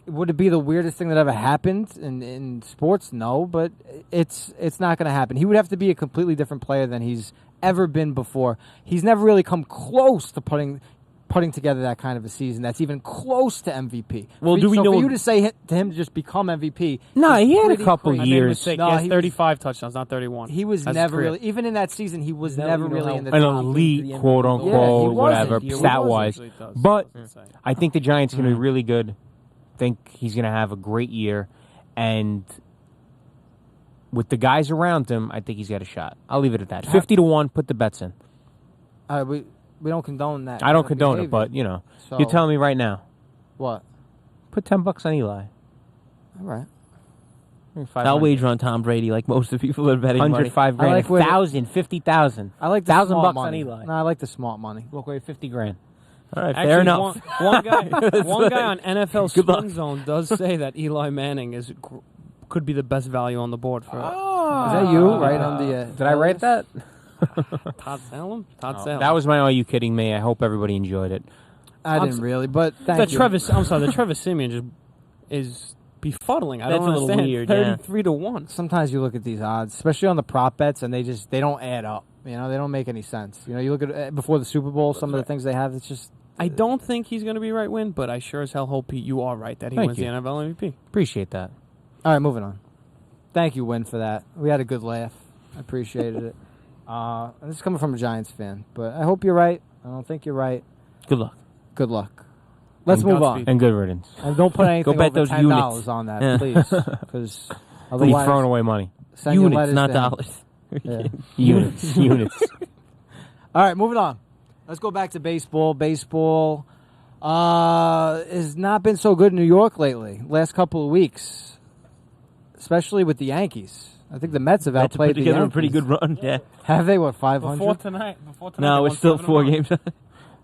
would it be the weirdest thing that ever happened in sports? No, but it's not going to happen. He would have to be a completely different player than he's ever been before. He's never really come close to putting together that kind of a season that's even close to MVP. Well, do we so know for you to say to him to just become MVP? No, is he had a pretty couple crazy. I made a years. mistake. No, he has he 35 touchdowns, not 31. He was That's never career. really, even in that season, he was Now never you know really how in the An top. elite, Yeah, quote he unquote, wasn't. whatever, He stat wise. Usually it does. But That's what I'm saying. I think the Giants are going to be really good. Think he's going to have a great year. And with the guys around him, I think he's got a shot. I'll leave it at that. 50 to 1, put the bets in. We don't condone that. I don't that condone it, behavior. but, you know, So, you're telling me right now. what? Put $10 on Eli. All right. I'll wager on Tom Brady like most of the people that are betting money. 105 grand, I like where the- 1,000, 50,000. I like the $1,000 smart bucks money. on Eli. No, I like the smart money. Walk away 50 grand. All right, Actually, fair enough. One guy on NFL Good luck. Spin Zone does say that Eli Manning could be the best value on the board for Is that you? Right on the. Did I write that? Todd Salem. Todd Oh, Salem. that was my Are You Kidding Me? I hope everybody enjoyed it. I didn't really, but thank you. I'm sorry. The Trevor Siemian just is befuddling. I That's don't a little understand. weird, yeah. 33 to 1. Sometimes you look at these odds, especially on the prop bets, and they don't add up. You know, they don't make any sense. You know, you look at before the Super Bowl, some of the things they have. It's just. I don't think he's going to be right win, but I sure as hell hope you are right that he Thank wins you. the NFL MVP. Appreciate that. All right, moving on. Thank you, Win, for that. We had a good laugh. I appreciated it. And this is coming from a Giants fan, but I hope you're right. I don't think you're right. Good luck. Good luck. Let's And move on. Godspeed. And good riddance. And don't put anything bet over those $10 units. on that, Yeah. please, because He's otherwise, throwing away money. send your Units, letters not to him. dollars. Yeah. Units. Units. All right, moving on. Let's go back to baseball. Baseball has not been so good in New York lately. Last couple of weeks, especially with the Yankees. I think the Mets have That's outplayed put the together Yankees. a pretty good run. Yeah. Have they? What, 500? Before tonight. No, they it's won still 7 4 to 1.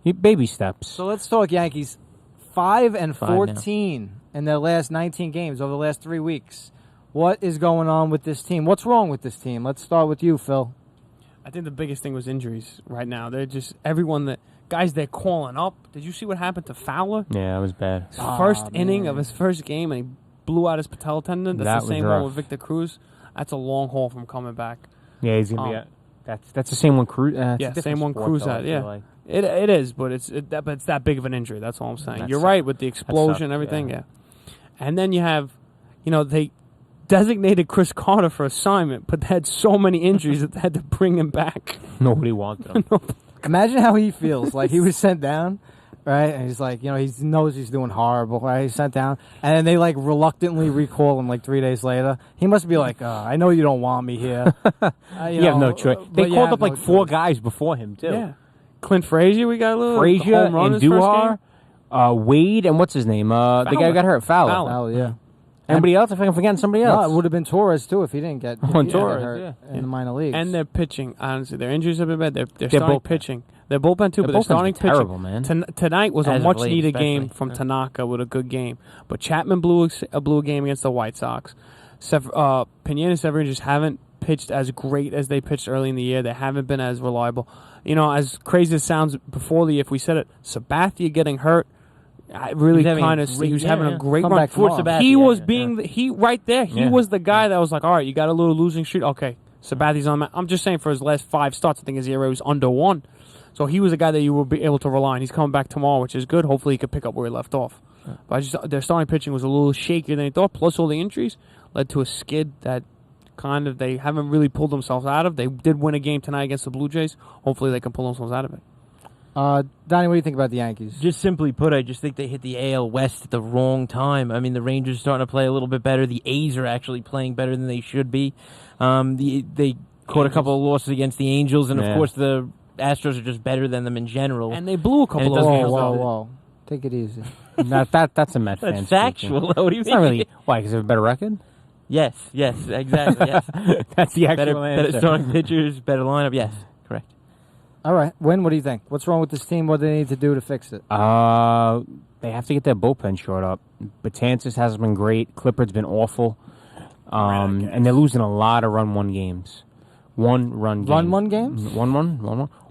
games. Baby steps. So let's talk Yankees. 5 and 5 now. 14 in their last 19 games over the last 3 weeks. What is going on with this team? What's wrong with this team? Let's start with you, Phil. I think the biggest thing was injuries right now. They're just guys they're calling up. Did you see what happened to Fowler? Yeah, it was bad. His first inning of man. his first game, and he blew out his patella tendon. That's That the was same rough. one with Victor Cruz. That's a long haul from coming back. Yeah, he's gonna be. That's the same one. Cruz. Yeah, same one Cruz had. Yeah, it is, but it's that big of an injury. That's all I'm saying. That You're sucks. right with the explosion and sucks, everything. yeah. Yeah, and then you have, they designated Chris Carter for assignment, but they had so many injuries that they had to bring him back. Nobody wanted him. Imagine how he feels. Like he was sent down, right? And he's like, he knows he's doing horrible, right? He's sent down. And then they like reluctantly recall him like 3 days later. He must be like, I know you don't want me here. You have no choice. They but you called have up like no 4 choice. guys before him too. Yeah, Clint Frazier, we got a little Frazier home run and his first Duhar, game. Wade, and what's his name? The guy who got hurt, Fowler. Fowler. Oh, yeah. Anybody else? If I'm forgetting somebody else. No, it would have been Torres, too, if he didn't get, Torres, hurt in the minor leagues. And their pitching, honestly, their injuries have been bad. They're Their starting bullpen. pitching. Their bullpen too, Their but they're bullpen's starting been pitching. terrible, man. Tonight was a As of much late, needed game especially. from Tanaka with a good game. But Chapman blew a game against the White Sox. Pineda and Severino just haven't pitched as great as they pitched early in the year. They haven't been as reliable. As crazy as it sounds before the year, if we said it, Sabathia getting hurt, I really He's having kind a of great- he was yeah, having yeah. a great Come run. back tomorrow. Sabathia, He was yeah. being right there. He Yeah. was the guy that was like, all right, you got a little losing streak. Okay, Sabathia's on. I'm just saying for his last 5 starts, I think his ERA was under 1. So he was a guy that you will be able to rely on. He's coming back tomorrow, which is good. Hopefully he could pick up where he left off. But their starting pitching was a little shakier than they thought. Plus all the injuries led to a skid that kind of they haven't really pulled themselves out of. They did win a game tonight against the Blue Jays. Hopefully they can pull themselves out of it. Donnie, what do you think about the Yankees? Just simply put, I just think they hit the AL West at the wrong time. I mean, the Rangers are starting to play a little bit better. The A's are actually playing better than they should be. They caught a couple of losses against the Angels, and Yeah. of course the Astros are just better than them in general. And they blew a couple And it of doesn't games. help. Whoa. Take it easy. That's a Met fan. That's factual. What do you It's mean? not really. Why? Because they have a better record. Yes, exactly. Yes. That's the actual better answer. starting pitchers, better lineup. Yes, correct. All right. Win, what do you think? What's wrong with this team? What do they need to do to fix it? They have to get their bullpen shored up. Betances hasn't been great. Clippard's been awful. And they're losing a lot of run-one games. One-run games. Run-one games?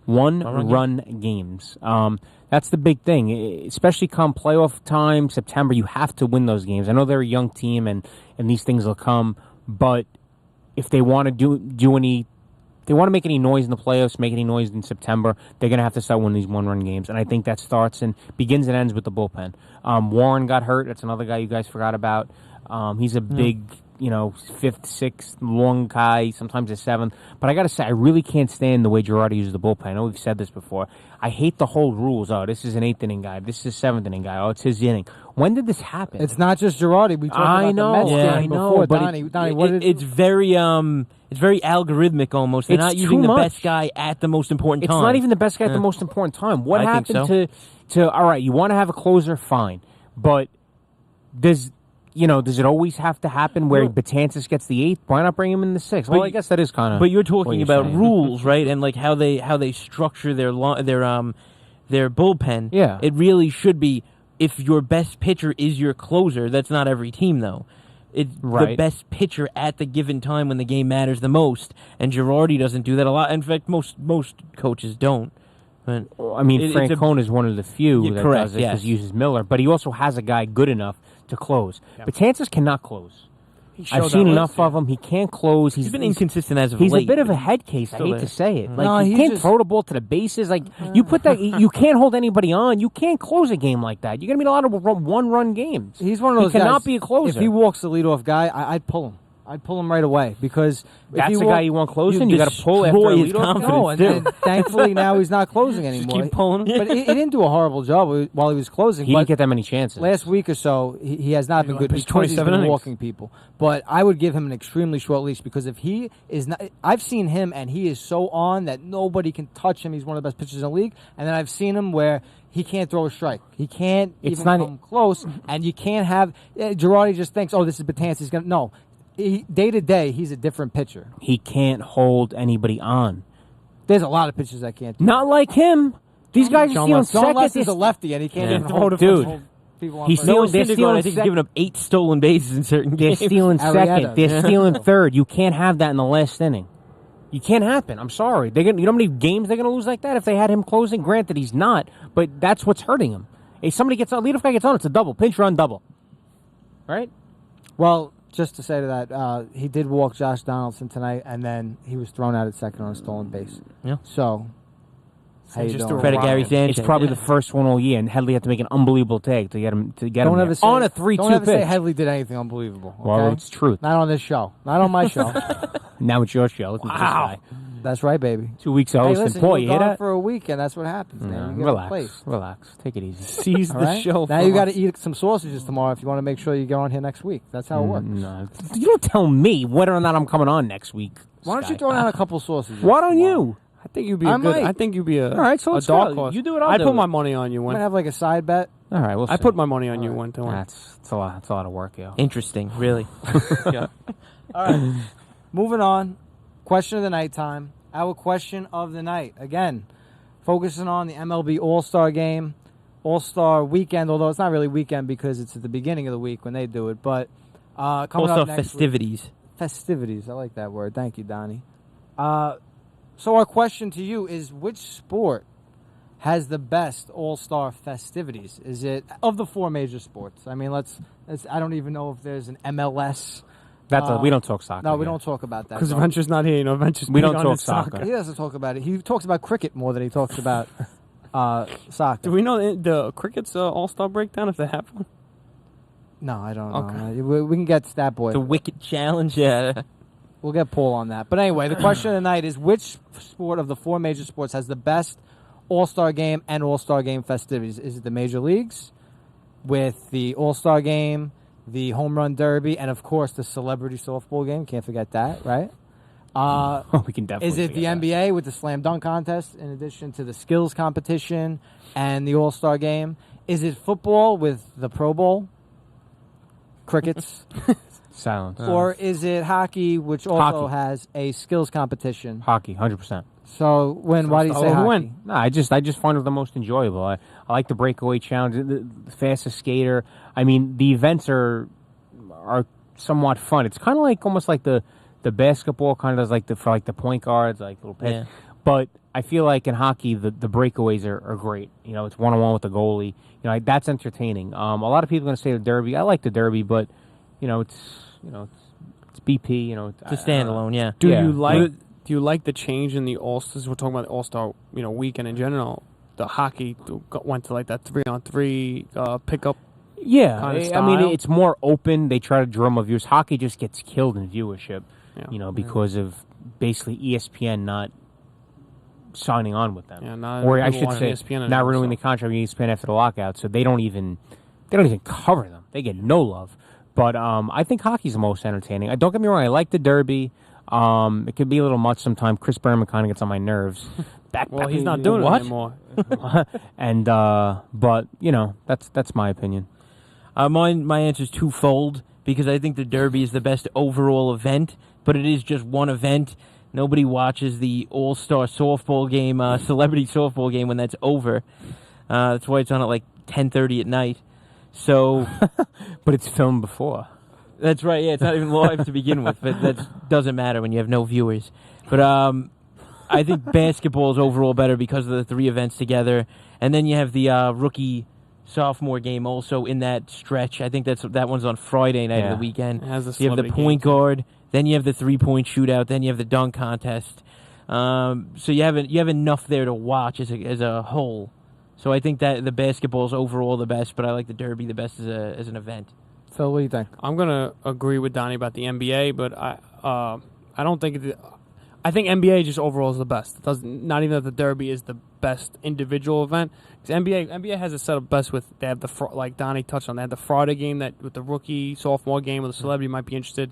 One-run games. That's the big thing, especially come playoff time, September. You have to win those games. I know they're a young team, and these things will come. But if they want to do any, they want to make any noise in the playoffs, make any noise in September, they're going to have to start winning these one-run games. And I think that starts and begins and ends with the bullpen. Warren got hurt. That's another guy you guys forgot about. He's a big, fifth, sixth, long guy, sometimes a seventh. But I got to say, I really can't stand the way Girardi uses the bullpen. I know we've said this before. I hate the whole rules. Oh, this is an eighth inning guy. This is a seventh inning guy. Oh, it's his inning. When did this happen? It's not just Girardi. We talked about the Mets game before. But Donnie, it's very algorithmic almost. They're not using the best guy at the most important time. It's not even the best guy at the most important time. What happened to all right, you want to have a closer, fine. But does it always have to happen where Betances gets the eighth? Why not bring him in the sixth? Well, I guess that is kind of. But you're talking about rules, right? And like how they structure their bullpen. Yeah, it really should be. If your best pitcher is your closer, that's not every team though. It's the best pitcher at the given time when the game matters the most, and Girardi doesn't do that a lot. In fact, most coaches don't. But Francona is one of the few that does it because he uses Miller, but he also has a guy good enough to close. Yep. Betances cannot close. I've seen enough of him. He can't close. He's been inconsistent as of late. He's a bit of a head case. I hate to say it. Like he can't throw the ball to the bases. Like you put that, you can't hold anybody on. You can't close a game like that. You're gonna be a lot of one-run games. He's one of those guys. He cannot guys, be a closer. If he walks the leadoff guy, I'd pull him. I'd pull him right away because that's the guy you want closing. You got to pull after a leadoff. No, and thankfully now he's not closing anymore. Just keep pulling him. But he didn't do a horrible job while he was closing. He didn't get that many chances. Last week or so, he has not been good because he's been walking people. But I would give him an extremely short leash because if he is not, I've seen him and he is so on that nobody can touch him. He's one of the best pitchers in the league. And then I've seen him where he can't throw a strike. He can't even come close. And you can't have Girardi just thinks, oh, this is Betances. He's gonna no. Day to day, he's a different pitcher. He can't hold anybody on. There's a lot of pitchers that can't do Not like him. These guys are stealing second. seconds. He's a lefty, and he can't even hold people on. He's stealing. They're stealing. I think he's giving up 8 stolen bases in certain games. They're stealing second. They're stealing third. You can't have that in the last inning. You can't happen. I'm sorry. You know how many games they're going to lose like that if they had him closing? Granted, he's not, but that's what's hurting him. If somebody gets on, leadoff guy gets on, it's a double. Pinch run double. Right? Well, just to say to that, he did walk Josh Donaldson tonight, and then he was thrown out at second on a stolen base. Yeah. So, how you doing? Credit Gary Sanchez. It's probably the first one all year, and Headley had to make an unbelievable take to get him on a 3-2 Don't ever pitch. say Headley did anything unbelievable. Okay? Well, it's truth. Not on this show. Not on my show. Now it's your show. Listen to this guy. That's right, baby. 2 weeks of hosting. Listen, Boy, you you were hear gone that? for a week, and that's what happens, man. You Relax. Take it easy. Seize All the right? show. Now you got to eat some sausages tomorrow if you want to make sure you get on here next week. That's how it works. No. You don't tell me whether or not I'm coming on next week. Why don't you throw down a couple sausages? Why don't you? I think you'd be a good. I think you'd be a. All right, so a let's dark go. horse. You do it. I'd put my money on you. I'm When gonna have like a side bet. All right, we'll see. I put my money on you one to one. That's a lot. That's a lot of work, yo. Interesting, really. All right. Moving on. Question of the night time. Our question of the night. Again, focusing on the MLB All-Star Game, All-Star Weekend, although it's not really weekend because it's at the beginning of the week when they do it. But coming All-Star up next festivities. Week, festivities. I like that word. Thank you, Donnie. So our question to you is, which sport has the best All-Star festivities? Is it of the 4 major sports? I mean, I don't even know if there's an MLS. We don't talk soccer. No, we don't talk about that. Because Venture's not here. Venture's we don't on talk his soccer. He doesn't talk about it. He talks about cricket more than he talks about soccer. Do we know the cricket's All-Star breakdown if they have one? No, I don't Okay. know. We can get Stat Boy. The Wicked Challenge, yeah. We'll get Paul on that. But anyway, the question of the night is, which sport of the 4 major sports has the best All-Star Game and All-Star Game festivities? Is it the major leagues with the All-Star Game, the Home Run Derby, and, of course, the Celebrity Softball Game? Can't forget that, right? We can definitely Is it the NBA with the Slam Dunk Contest in addition to the Skills Competition and the All-Star Game? Is it football with the Pro Bowl? Crickets. Silence. Or is it hockey, which also Hockey. has a skills competition? Hockey, 100%. So why do you say hockey? Win. No, I just find it the most enjoyable. I like the breakaway challenge, the fastest skater. I mean, the events are somewhat fun. It's kind of like almost like the basketball kind of does like for the point guards, like little pass. Yeah. But I feel like in hockey, the breakaways are great. You know, it's 1-on-1 with the goalie. You know, that's entertaining. A lot of people are going to say the derby. I like the derby, but it's BP. You know, It's a standalone. Yeah. Do Yeah. you like the change in the All-Stars? We're talking about the All-Star, weekend in general. The hockey went to like that 3-on-3 pickup. Yeah, kind of I mean, style. it's more open. They try to drum more viewers. Hockey just gets killed in viewership, Yeah. because of basically ESPN not signing on with them. Yeah, not or I people should watching say, ESPN not anymore, renewing so. the contract with ESPN after the lockout, so they don't even cover them. They get no love. But I think hockey's the most entertaining. Don't get me wrong. I like the Derby. It could be a little much sometimes. Chris Berman kind of gets on my nerves. Well, he's not doing it anymore. And but that's my opinion. My answer is twofold because I think the Derby is the best overall event, but it is just one event. Nobody watches the All-Star softball game, celebrity softball game when that's over. That's why it's on at like 10:30 at night. So, But it's filmed before. that's right. Yeah, it's not even live to begin with, but that doesn't matter when you have no viewers. But I think basketball is overall better because of the three events together, and then you have the rookie sophomore game also in that stretch. I think that one's on Friday night of the weekend. It has the You have the celebrity point game, too. guard, then you have the 3-point shootout, then you have the dunk contest. So you have enough there to watch as a whole. So I think that the basketball is overall the best, but I like the Derby the best as an event. Phil, what do you think? I'm gonna agree with Donnie about the NBA, but I don't think I think NBA just overall is the best. It doesn't, not even that the Derby is the best individual event. 'Cause NBA has it set up best with they have like Donnie touched on. They have the Friday game that with the rookie sophomore game where the celebrity might be interested.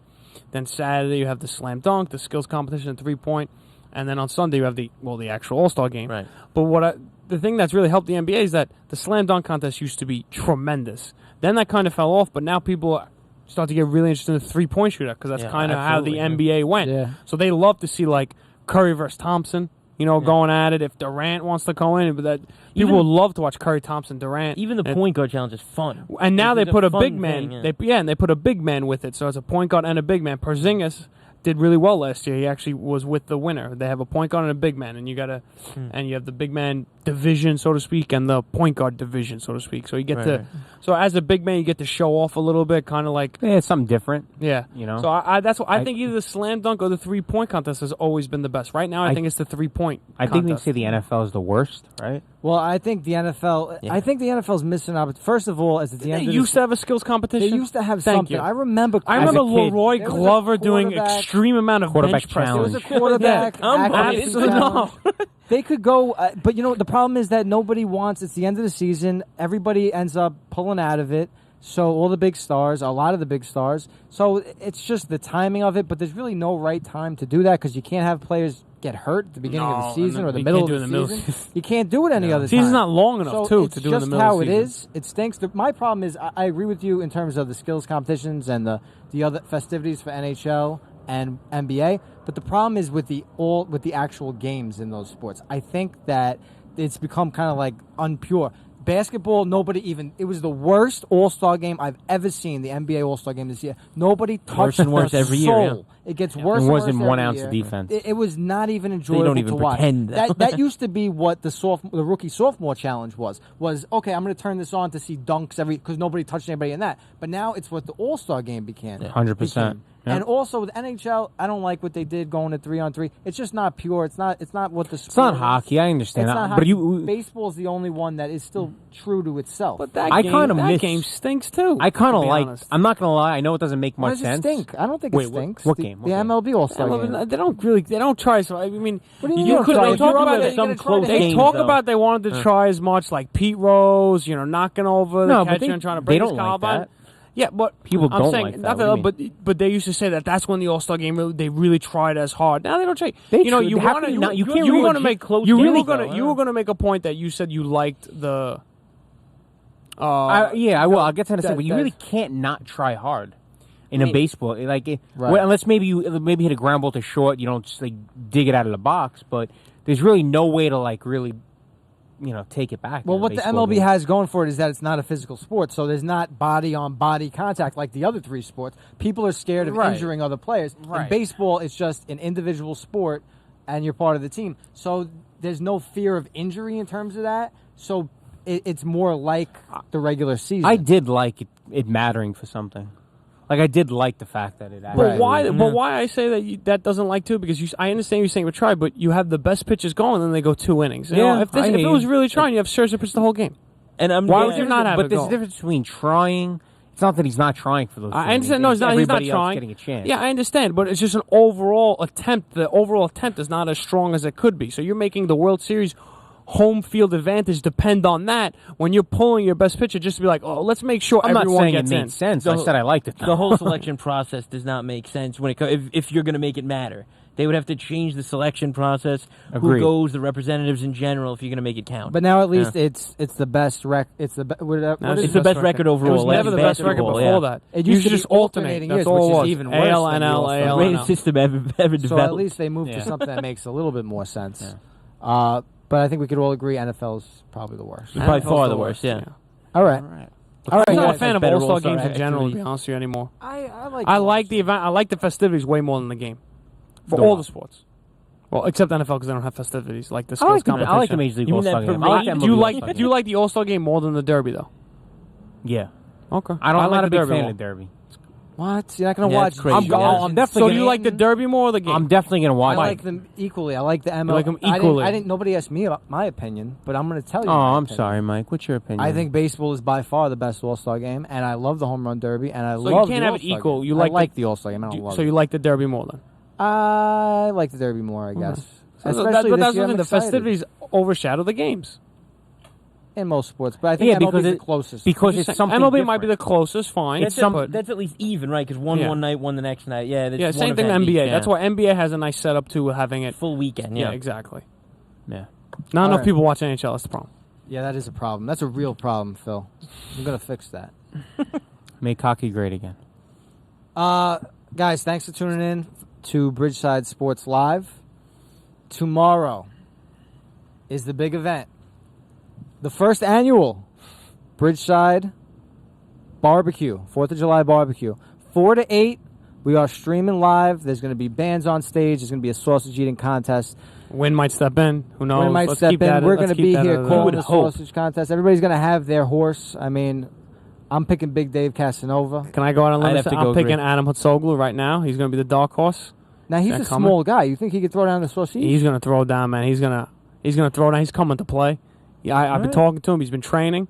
Then Saturday you have the slam dunk, the skills competition, 3-point, and then on Sunday you have the actual All-Star game. Right. But the thing that's really helped the NBA is that the slam dunk contest used to be tremendous. Then that kind of fell off, but now people start to get really interested in the 3-point shootout because that's kind of how the NBA went. Yeah. So they love to see like Curry versus Thompson, going at it. If Durant wants to go in, but that people would love to watch Curry, Thompson, Durant. Even the point guard challenge is fun. And now they It's put a fun big man. thing, yeah. And they put a big man with it. So it's a point guard and a big man. Porzingis did really well last year. He actually was with the winner. They have a point guard and a big man, and you have the big man division, so to speak, and the point guard division, so to speak. So you get so as a big man, you get to show off a little bit, kind of like Yeah, it's something different. yeah. So that's what I think. Either the slam dunk or the 3-point contest has always been the best. Right now, I think it's the 3-point. I think they say the NFL is the worst, right? Well, I think the NFL. Yeah. I think the NFL's missing out. First of all, as at the They end of used to have a skills competition. they used to have Thank something. you. I remember. I as a remember kid, Leroy there was a Glover doing quarterback- extreme amount of Quarterback bench press. There was a challenge. quarterback. It's accuracy enough. challenge. They could go, but the problem is that nobody wants. It's the end of the season. Everybody ends up pulling out of it. So all the big stars, a lot of the big stars. So it's just the timing of it. But there's really no right time to do that because you can't have players get hurt at the beginning of the No, season and or the you middle can't of do it the in the season. You can't do it any other time. Season's not long enough So to do in the middle how of it the season. is. It stinks. My problem is I agree with you in terms of the skills competitions and the other festivities for NHL and NBA. But the problem is with the actual games in those sports. I think that it's become kind of like unpure. Basketball, it was the worst All-Star game I've ever seen, the NBA All-Star game this year. Nobody touched and worse the every year, soul. It gets worse It and wasn't worse 1 every ounce year. of defense. It was not even enjoyable don't even to watch. pretend, though. That used to be what the rookie sophomore challenge was okay, I'm going to turn this on to see dunks because nobody touched anybody in that. But now it's what the All-Star game became. 100%. Yeah. And also with NHL, I don't like what they did going to 3-on-3. It's just not pure. It's not what the sport It's not is. hockey. I understand It's that, not but hockey. Baseball's the only one that is still true to itself. But that I game, kinda that miss- game stinks too. I kind of to be like. honest. I'm not gonna lie. I know it doesn't make Why much does it sense. stink? I don't think Wait, it stinks. what The- game? What The game? MLB All-Star game. They don't really. They don't try. So I mean, What do you mean you you don't could. try? They If talk you're about up it. there, you gotta try to They hit talk it. about they wanted to try as much like Pete Rose, knocking over the No, but catcher and trying to they break his don't like collarbone. that. Yeah, but People I'm don't saying, like that. not What do you but they used to say that's when the All-Star game they really tried as hard. Now they don't try. They You try- you how want can to you not- you can't you really want to legit make close you games, really though, you were gonna make a point that you said you liked the I will. I'll get to that in a second. But you that- really can't not try hard in a baseball. Like, Right. well, unless maybe you hit a ground ball to short, you don't just like dig it out of the box. But there's really no way to like really, take it back. Well, in a what the baseball MLB game. has going for it is that it's not a physical sport, so there's not body-on-body contact like the other three sports. People are scared of Right. injuring other players. Right. In baseball, it's just an individual sport, and you're part of the team. So there's no fear of injury in terms of that. So it's more like the regular season. I did like it mattering for something. Like I did like the fact that it. But actually- why? But why I say that that doesn't like too? Because I understand you saying we try, but you have the best pitchers going, and then they go 2 innings. You know, Yeah, if I it hear was you. really trying, you have Scherzer pitch the whole game. And Why would you not have But it there's go? a difference between trying. It's not that he's not trying for those. I understand. No, he's not. He's not Everybody else trying. getting a chance. Yeah, I understand, but it's just an overall attempt. The overall attempt is not as strong as it could be. So you're making the World Series home field advantage depend on that when you're pulling your best pitcher just to be like, oh, let's make sure I'm not everyone saying it gets made in. sense. I said I liked it. The whole selection process does not make sense when it comes. If you're going to make it matter, they would have to change the selection process. Agreed. Who goes, the representatives in general, if you're going to make it count. But now at least it's the best It's the it's the best record overall. It was never the Like best record basketball, before yeah. that. It You used to should just be alternate. alternating That's years, all which it is was. even worse than the ALNL, All-Star. The ALNL. greatest system ever So developed. at least they moved to something that makes a little bit more sense. But I think we could all agree NFL's probably the worst. By NFL's far the worst. Yeah. All right. All right, I'm not a guys. fan of better All-Star All-Star games in general, to activity. be honest with you, anymore. I like. I like the event. I like the festivities way more than the game for Go all on. the sports. Well, except NFL because they don't have festivities like the I skills like the competition. Major League You mean All-Star that game. I like parade? that Do you MLB like All-Star do you game. like the All-Star game more than the Derby though? Yeah. Okay, I'm like not the a big Derby fan more. of Derby. What? You're not going to Yeah, watch? it's crazy. I'm going. I'm definitely So gonna- do you like the Derby more or the game? I'm definitely gonna watch. I like them equally. I like the ML. like them I equally. didn't. Nobody asked me about my opinion, but I'm going to tell you. Oh, my I'm opinion. sorry, Mike. What's your opinion? I think baseball is by far the best All-Star game, and I love the Home Run Derby, and I So love you can't the have it All-Star equal. game. You I like like the All-Star game. I don't Do- love so it. you like the Derby more then? I like the Derby more, I guess. But Especially that's this year, something. I'm The excited. festivities overshadow the games. in most sports, but I think MLB is the closest. because Just it's saying, something. MLB might be different. the closest. Fine, That's at least even, right? Because one Yeah. night, one the next night. Yeah, that's yeah. one Same thing with event NBA. each, That's yeah. why NBA has a nice setup to having it. Full weekend. Yeah, Yeah, exactly. Yeah. Not All enough right. people watch NHL. That's the problem. Yeah, that is a problem. That's a real problem, Phil. I'm gonna fix that. Make hockey great again. Guys, thanks for tuning in to Bridgeside Sports Live. Tomorrow is the big event, the first annual Bridgeside Barbecue, 4th of July barbecue, 4 to 8. We are streaming live. There's going to be bands on stage. There's going to be a sausage eating contest. Win might step in. Who knows? We might Let's step keep in. that- We're let's going to keep be that here out of calling that. the sausage contest. Everybody's going to have their horse. I mean, I'm picking Big Dave Casanova. Can I go out on a limb? I'd have to I'm go picking agree. Adam Hutzoglu right now. He's going to be the dark horse. Now he's that a coming? small guy. You think he could throw down the sausage? He's going to throw down, man. He's going to throw down. He's coming to play. Yeah, I've been talking to him. He's been training.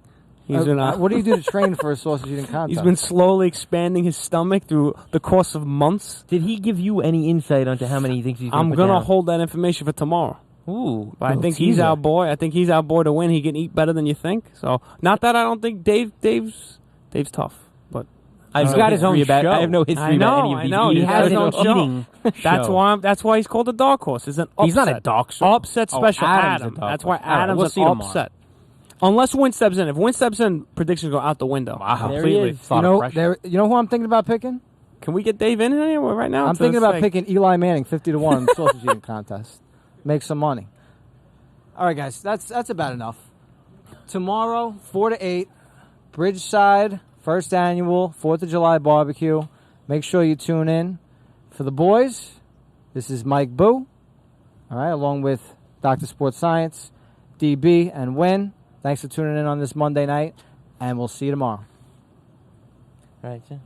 He's gonna. What do you do to train for a sausage eating contest? He's been slowly expanding his stomach through the course of months. Did he give you any insight onto how many he thinks he's going I'm to put gonna down? hold that information for tomorrow. Ooh. But I think he's our boy. I think he's our boy to win. He can eat better than you think. So not that I don't think Dave's tough, but I've got his own show. I have no history I know, about any of I these. know. He He has has his his own own eating. that's why he's called the dark horse. It's an upset. He's not a dark horse. Upset Oh, special. Adam's Adam. a dark That's why horse. All right, Adam's we'll an see tomorrow. upset. Unless Win steps in. If Win steps in, predictions go out the window. Wow. There he Completely. is. It's a lot of pressure. you know who I'm thinking about picking? Can we get Dave in here right now? I'm thinking about picking Eli Manning 50-1 sausage eating contest. Make some money. All right, guys, that's about enough. Tomorrow, 4 to 8, Bridgeside, first annual 4th of July barbecue. Make sure you tune in. For the boys, this is Mike Boo, all right, along with Dr. Sports Science, DB, and Win. Thanks for tuning in on this Monday night, and we'll see you tomorrow. All right, yeah.